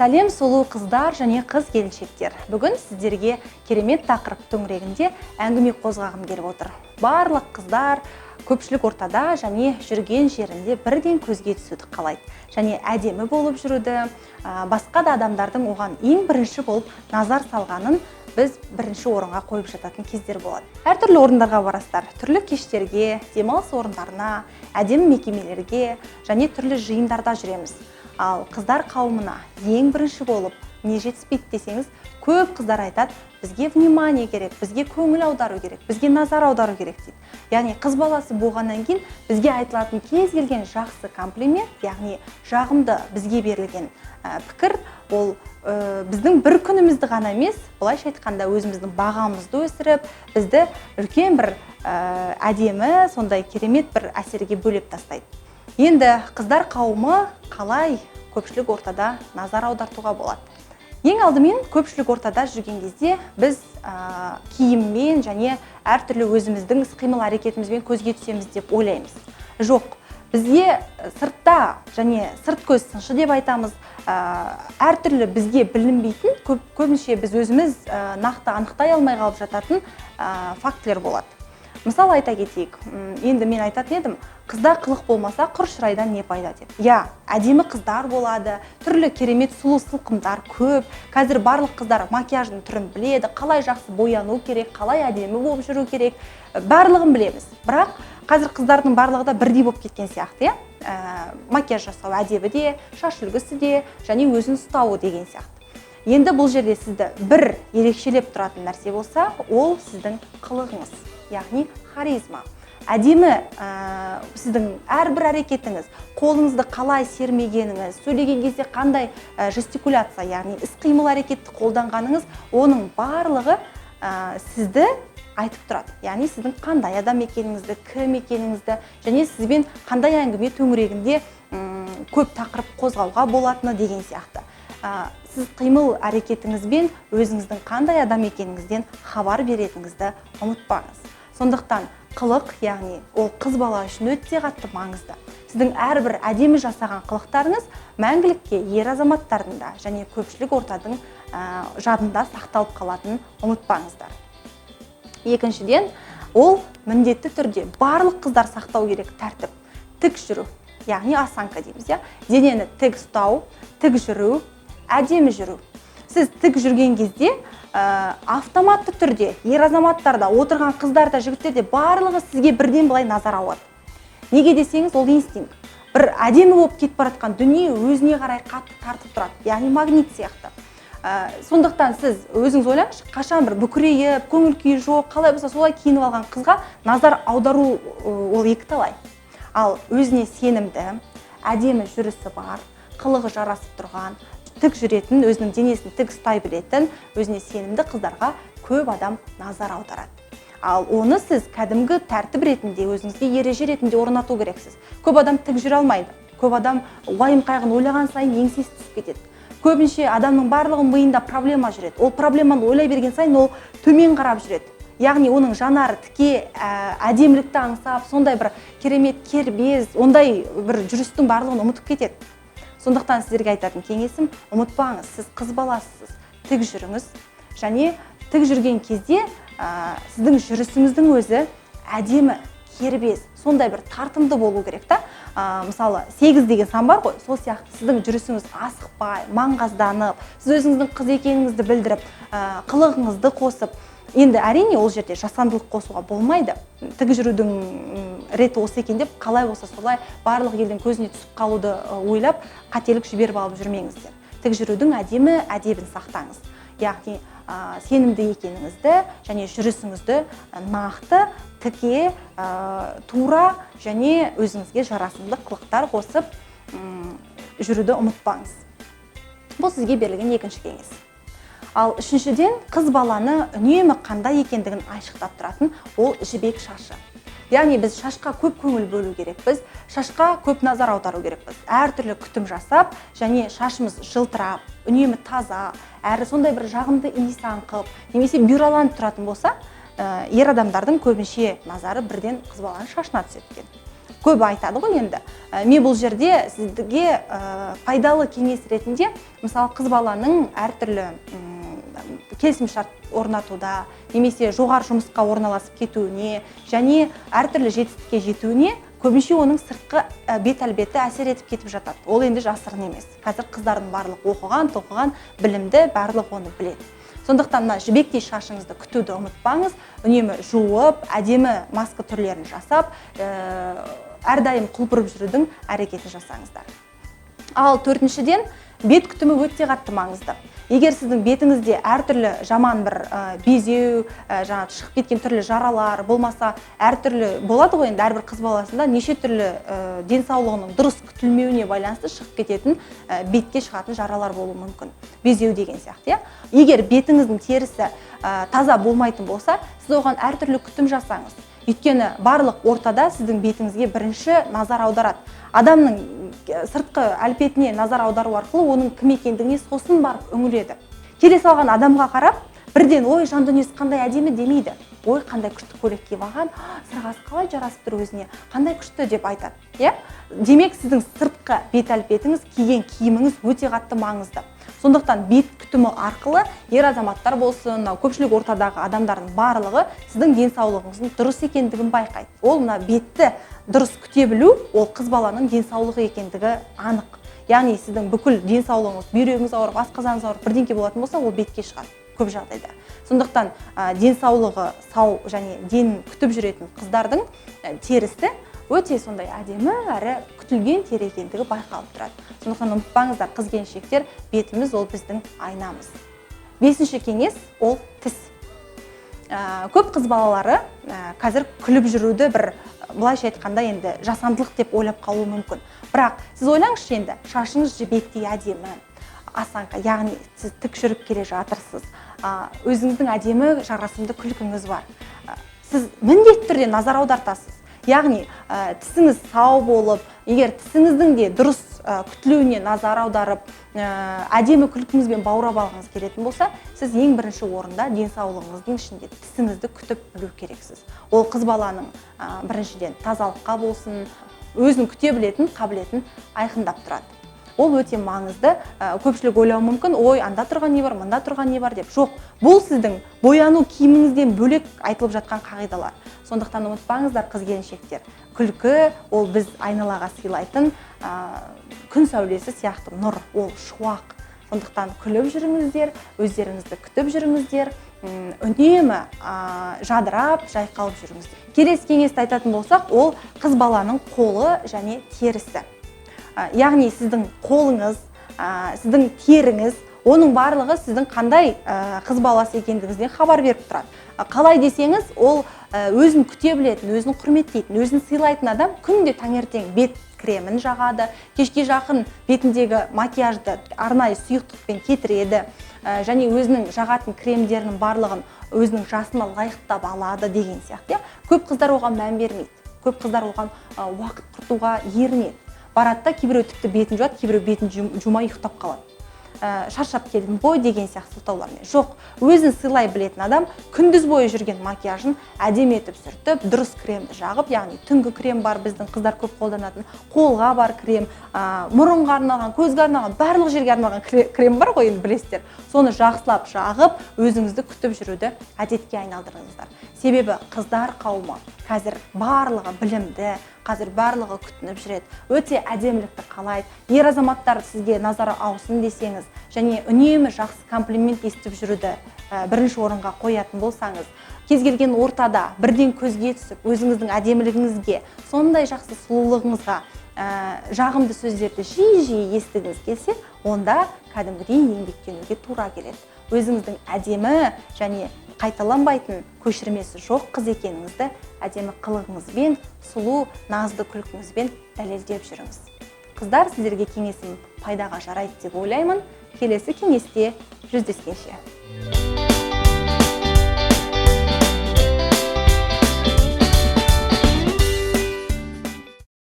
Сәлем сұлу қыздар және қыз келіншектер. Бүгін сіздерге керемет тақырып төңірегінде әңгіме қозғағым келіп отыр. Барлық қыздар көпшілік ортада және жүрген жерінде бірден көзге түсуді қалайды. Және әдемі болып жүруді, басқа да адамдардың оған ең бірінші болып назар салғанын біз бірінші орынға қойып жататын кездер болады. Әртүрлі орындарға барасыздар, түрлі кештерге, демалыс орындарына, әдемі мекемелерге және түрлі жиындарда жүреміз. Ал қыздар қауымына ең бірінші болып не жетіспейді десеңіз, көп қыздар айтады, бізге внимание керек, бізге көңіл аудару керек, бізге назар аудару керек дейді. Яғни қыз баласы болғаннан кейін бізге айтылатын кез келген жақсы комплимент, яғни жағымды бізге берілген пікір, ол біздің бір күнімізді ғана емес, былайша айтқанда өзіміздің бағамызды өсіріп, бізді үлкен бір әдемі, сондай керемет бір әсерге бөлеп тастайды. Енді қыздар қауымы қалай көпшілік ортада назар аудартуға болады? Ең алдымен көпшілік ортада жүрген кезде біз киіммен және әртүрлі өзіміздің іс-қимыл әрекетімізбен көзге түсеміз деп ойлаймыз. Жоқ, бізге сыртта және сырт көз сыншы деп айтамыз, әртүрлі бізге білінбейтін, көбінше біз өзіміз нақты анықтай алмай қалып жататын фактілер болады. Мысал айта кетейік, енді мен айтатын едім, қызда қылық болмаса құр шырайдан не пайда деп. Я, әдемі қыздар болады, түрлі керемет сұлу сылқымдар көп. Қазір барлық қыздар макияждың түрін біледі, қалай жақсы бояну керек, қалай әдемі болып жүру керек, барлығын білеміз. Бірақ қазір қыздардың барлығы да бірдей болып кеткен сияқты, макияж жасау әдебі де, шаш үлгісі де және өзін ұстауы деген сияқты. Енді бұл жерде сізді бір ерекшелеп тұратын нәрсе болса, ол сіздің қылығыңыз, яғни харизма. Әдемі сіздің әрбір әрекетіңіз, қолыңызды қалай сермегеніңіз, сөйлеген кезде қандай жестикуляция, яғни іс-қимыл әрекетті қолданғаныңыз, оның барлығы сізді айтып тұрады. Яғни сіздің қандай адам екеніңізді, кім екеніңізді және сізбен қандай әңгіме төңірегінде көп тақырып қозғауға болатыны деген сияқты. Сіз қимыл әрекетіңізбен өзіңіздің қандай адам екеніңізден хабар беретініңізді ұмытпаңыз. Сондықтан қылық, яғни ол қыз бала үшін өте қатты маңызды. Сіздің әрбір әдемі жасаған қылықтарыңыз мәңгілікке ер азаматтардың да және көпшілік ортадың жадында сақталып қалатынын ұмытпаңыздар. Екіншіден, ол міндетті түрде барлық қыздар сақтау керек тәртіп. Тік жүру, яғни осанка дейміз, денені тік ұстау, тік жүру, әдемі жүру. Сіз тік жүрген кезде автоматты түрде ер азаматтарда, отырған қыздарда, жігіттерде барлығы сізге бірден былай назар ауады. Неге десеңіз, ол инстинкт. Бір әдемі болып кетіп баратқан дүние өзіне қарай қатты тартып тұрады, яғни магнит сияқты. Сондықтан сіз өзіңіз ойлаңызшы, қашан бір бүкірейіп, көңіл күйі жоқ, қалай болса солай киініп алған қызға назар аудару ол екіталай. Ал өзіне сенімді, әдемі жүрісі бар, қылығы жарасып тұрған, тік жүретін, өзінің денесін тік ұстай білетін, өзіне сенімді қыздарға көп адам назар аударады. Ал оны сіз кәдімгі тәртіп ретінде, өзіңізге ереже ретінде орнату керексіз. Көп адам тік жүре алмайды. Көп адам уайым қайғын ойлаған сайын еңсесі түсіп кетеді. Көбінше адамның барлығының миында проблема жүреді. Ол проблеманы ойлай берген сайын ол төмен қарап жүреді. Яғни оның жанары тіке әдемілікті аңсап, сондай бір керемет кербез, ондай бір жүрістің барлығын ұмытып кетеді. Сондықтан сіздерге айтатын кеңесім, ұмытпаңыз, сіз қыз баласысыз, тік жүріңіз. Және тік жүрген кезде сіздің жүрісіңіздің өзі әдемі, кербез, сондай бір тартымды болу керек та. Мысалы, 8 деген сан бар ғой, сол сияқты сіздің жүрісіңіз асықпай, маңғазданып, сіз өзіңіздің қыз екеніңізді білдіріп, қылығыңызды қосып, енді әрине ол жерде жасандылық қосуға болмайды. Тік жүрудің реті осы екен деп, қалай болса солай барлық елдің көзіне түсіп қалуды ойлап, қателік жіберіп алып жүрмеңіздер. Тік жүрудің әдемі әдебін сақтаңыз. Яғни сенімді екеніңізді және жүрісіңізді нақты, тіке, тура және өзіңізге жарасымды қылықтар қосып жүруді ұмытпаңыз. Бұл сізге берілген екінші кеңес. Ал үшіншіден, қыз баланы үнемі қандай екендігін айшықтап тұратын ол жібек шашы. Яғни біз шашқа көп көңіл бөлу керекпіз, шашқа көп назар аудару керекпіз. Әртүрлі күтім жасап, және шашымыз жылтырап, үнемі таза, әрі сондай бір жағымды иіс аңқып, немесе бюраланып тұратын болса, ер адамдардың көбінше назары бірден қыз баланың шашына түседі екен. көп айтады ғой енді. Мен бұл жерде сізге пайдалы кеңес ретінде, мысалы қыз баланың әртүрлі келісімшарт орнатуда, немесе жоғары жұмысқа орналасып кетуіне және әртүрлі жетістікке жетуіне көбінше оның сыртқы бет-әлпеті әсер етіп кетіп жатады. Ол енді жасырын емес. Қазір қыздардың барлық оқыған, тоқыған, білімді, барлық оны біледі. Сондықтан мына жібектей шашыңызды күтуді ұмытпаңыз, үнемі жуып, әдемі маска түрлерін жасап, әрдайым құлпырып жүрудің әрекетін жасаңыздар. Ал төртіншіден, бет күтімі өте қатты маңызды. Егер сіздің бетіңізде әртүрлі жаман бір безеу, шығып кеткен түрлі жаралар болмаса, әртүрлі болады ғой, енді әрбір қыз баласында неше түрлі денсаулығының дұрыс күтілмеуіне байланысты шығып кететін бетке шығатын жаралар болуы мүмкін. Безеу деген сияқты. Егер бетіңіздің терісі таза болмайтын болса, сіз оған әртүрлі күтім жасаңыз. Өйткені барлық ортада сіздің бетіңізге бірінші назар аударады. Адамның сыртқы әлпетіне назар аудару арқылы оның кім екендігіне сосын барып үңіледі. Келе салған адамға қарап, бірден ой жан дүниесі қандай әдемі демейді. Ой қандай күшті көйлек киіп алған, сырғасы қалай жарасып тұр өзіне, қандай күшті деп айтады. Демек сіздің сыртқы бет әлпетіңіз, киген киіміңіз өте қатты маңызды. Сондықтан бет күтімі арқылы ер азаматтар болсын, көпшілік ортадағы адамдардың барлығы сіздің денсаулығыңыздың дұрыс екендігін байқайды. Ол мына бетті дұрыс күте білу, ол қыз баланың денсаулығы екендігі анық. Яғни сіздің бүкіл денсаулығыңыз, бүйрегіңіз ауырып, асқазаныңыз ауырып, бірдеңке болатын болса, ол бетке шығады көп жағдайда. Сондықтан денсаулығы сау және денін күтіп жүретін қыздардың терісі өте сондай әдемі әрі күтілген тері екендігі байқалып тұрады. Сондықтан ұмытпаңыздар, қыз келіншектер, бетіміз ол біздің айнамыз. Бесінші кеңес ол тіс. Көп қыз балалары қазір күліп жүруді бір былайша айтқанда енді жасандылық деп ойлап қалуы мүмкін. Бірақ сіз ойлаңызшы енді, шашыңыз жібектей әдемі, осанка, яғни сіз тік жүріп келе жатырсыз. Өзіңіздің әдемі жарасымды күлкіңіз бар. Сіз міндетті түрде назар аудартасыз. Яғни тісіңіз сау болып, егер тісіңіздің де дұрыс күтілуіне назар аударып, әдемі күлкіңізбен баурап алғыңыз келетін болса, сіз ең бірінші орында денсаулығыңыздың ішінде тісіңізді күтіп білу керексіз. Ол қыз баланың біріншіден тазалыққа болсын, өзін күте білетін қабілетін айқындап тұрады. Ол өте маңызды. Көпшілік ойлауы мүмкін, ой, анда тұрған не бар, мында тұрған не бар деп. Жоқ, бұл сіздің бояну киіміңізден бөлек айтылып жатқан қағидалар. Сондықтан ұмытпаңыздар, қыз келіншектер. Күлкі ол біз айналаға сыйлайтын күн сәулесі сияқты нұр, ол шуақ. Сондықтан күліп жүріңіздер, өздеріңізді күтіп жүріңіздер, үнемі жадырап, жайқалып жүріңіздер. Келесі кеңесті айтатын болсақ, ол қыз баланың қолы және терісі. Яғни сіздің қолыңыз, сіздің теріңіз, оның барлығы сіздің қандай қыз баласы екендігіңізден хабар беріп тұрады. Қалай десеңіз, ол өзін күте білетін, өзін құрметтейтін, өзін сыйлайтын адам күнде таңертең бет кремін жағады, кешке жақын бетіндегі макияжды арнайы сұйықтықпен кетіреді, және өзінің жағатын кремдерінің барлығын өзінің жасына лайықтап алады деген сияқты. Көп қыздар оған мән бермейді. Көп қыздар оған уақыт құртуға ерінеді. Барады да, кейбіреу тіпті бетін жуады, кейбіреу бетін жумай ұйықтап қалады. Шаршап келдім ғой деген сияқты сылтаулармен. Жоқ, өзін сыйлай білетін адам күндіз бойы жүрген макияжын әдемі етіп сүртіп, дұрыс кремді жағып, яғни түнгі крем бар, біздің қыздар көп қолданатын, қолға бар крем, мұрынға арналған, көзге арналған, барлық жерге арналған крем бар ғой, енді білесіздер. Соны жақсылап жағып, өзіңізді күтіп жүруді әдетке айналдырыңыздар. Себебі қыздар қауымы қазір барлығы білімді, қазір барлығы күтініп жүреді. Өте әдемілікті қалайды. Ер азаматтар сізге назары аусын десеңіз, және үнемі жақсы комплимент естіп жүруді бірінші орынға қоятын болсаңыз, кез келген ортада бірден көзге түсіп, өзіңіздің әдемілігіңізге, сондай жақсы сұлулығыңызға жағымды сөздерді жиі естігіңіз келсе, онда кәдімгідей еңбектенуге тура келеді. Өзіңіздің әдемі және қайталанбайтын көшірмесі жоқ қыз екеніңізді әдемі қылығыңызбен, сұлу, назды күлкіңізбен дәлелдеп жүріңіз. Қыздар, сіздерге кеңесім пайдаға жарайды деп ойлаймын. Келесі кеңесте жүздескенше.